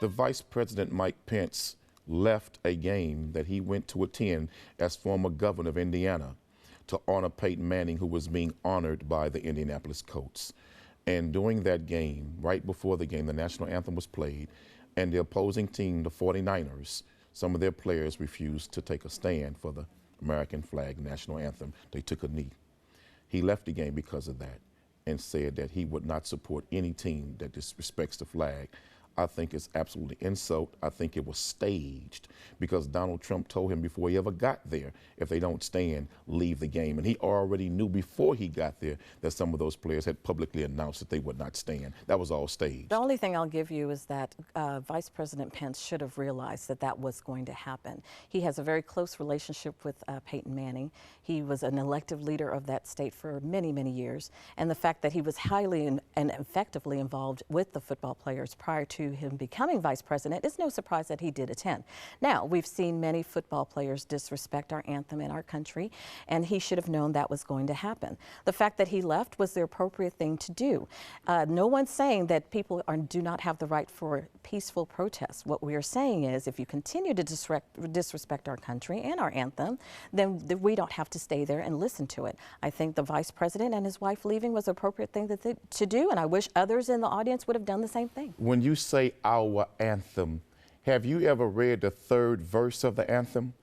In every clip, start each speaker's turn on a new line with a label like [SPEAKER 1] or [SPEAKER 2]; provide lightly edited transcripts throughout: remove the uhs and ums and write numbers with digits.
[SPEAKER 1] the Vice President Mike Pence left a game that he went to attend as former governor of Indiana to honor Peyton Manning, who was being honored by the Indianapolis Colts. And during that game, right before the game, the national anthem was played, and the opposing team, the 49ers, some of their players refused to take a stand for the American flag national anthem. They took a knee. He left the game because of that and said that he would not support any team that disrespects the flag. I think it's absolutely insult. I think it was staged because Donald Trump told him before he ever got there, if they don't stand, leave the game. And he already knew before he got there that some of those players had publicly announced that they would not stand. That was all staged.
[SPEAKER 2] The only thing I'll give you is that Vice President Pence should have realized that that was going to happen. He has a very close relationship with Peyton Manning. He was an elected leader of that state for many, many years. And the fact that he was highly and effectively involved with the football players prior to him becoming vice president, it's no surprise that he did attend. Now, we've seen many football players disrespect our anthem in our country, and he should have known that was going to happen. The fact that he left was the appropriate thing to do. No one's saying that people do not have the right for peaceful protest. What we are saying is if you continue to disrespect our country and our anthem, then we don't have to stay there and listen to it. I think the vice president and his wife leaving was the appropriate thing to do, and I wish others in the audience would have done the same thing.
[SPEAKER 1] When you say our anthem, have you ever read the third verse of the anthem?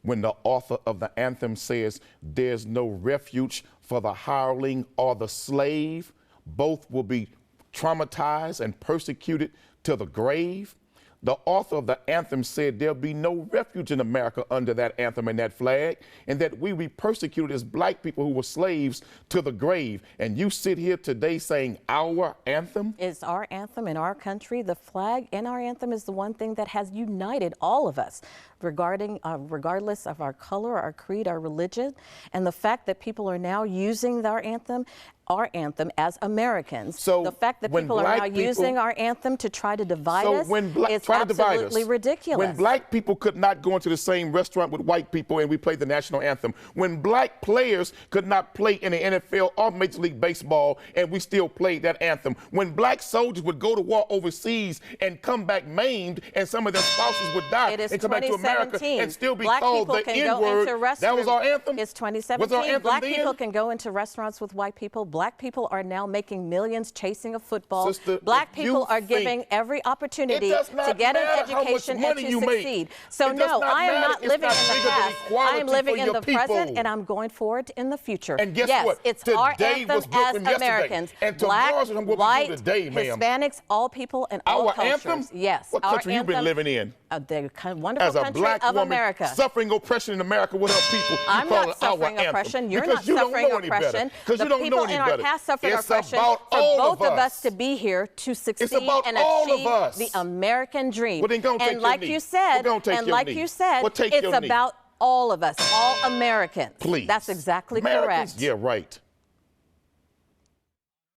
[SPEAKER 1] When the author of the anthem says, "There's no refuge for the hireling or the slave. Both will be traumatized and persecuted to the grave." The author of the anthem said there'll be no refuge in America under that anthem and that flag, and that we be persecuted as black people who were slaves to the grave. And you sit here today saying our anthem?
[SPEAKER 2] It's our anthem in our country. The flag and our anthem is the one thing that has united all of us, regardless of our color, our creed, our religion. And the fact that people are now using our anthem as Americans.
[SPEAKER 1] So
[SPEAKER 2] the fact that people are now using our anthem to try to divide us is absolutely ridiculous.
[SPEAKER 1] When black people could not go into the same restaurant with white people and we played the national anthem, when black players could not play in the NFL or Major League Baseball and we still played that anthem, when black soldiers would go to war overseas and come back maimed and some of their spouses would die and come back to America and still be called the N-word, that was our anthem?
[SPEAKER 2] It's 2017. Black people can go into restaurants with white people. Black people are now making millions chasing a football.
[SPEAKER 1] Sister,
[SPEAKER 2] black people are giving every opportunity to get an education and to succeed. So no, I am not living in the past. I am living in the present, and I'm going forward in the future.
[SPEAKER 1] And guess
[SPEAKER 2] yes,
[SPEAKER 1] what?
[SPEAKER 2] It's
[SPEAKER 1] Today
[SPEAKER 2] our anthem as Americans.
[SPEAKER 1] And
[SPEAKER 2] black, white,
[SPEAKER 1] today,
[SPEAKER 2] Hispanics, all people, and all cultures.
[SPEAKER 1] Anthem?
[SPEAKER 2] Yes.
[SPEAKER 1] What country you been living in?
[SPEAKER 2] The wonderful
[SPEAKER 1] as a
[SPEAKER 2] country
[SPEAKER 1] black
[SPEAKER 2] of
[SPEAKER 1] woman
[SPEAKER 2] America.
[SPEAKER 1] Suffering oppression in America with her people.
[SPEAKER 2] I'm not suffering oppression. You're not suffering oppression.
[SPEAKER 1] Because you don't know any better.
[SPEAKER 2] The people in our past suffered oppression for both of us to be here to succeed and achieve the American dream.
[SPEAKER 1] Well, then go
[SPEAKER 2] and like you said, it's about all of us, all Americans.
[SPEAKER 1] Please.
[SPEAKER 2] That's exactly correct.
[SPEAKER 1] Yeah, right.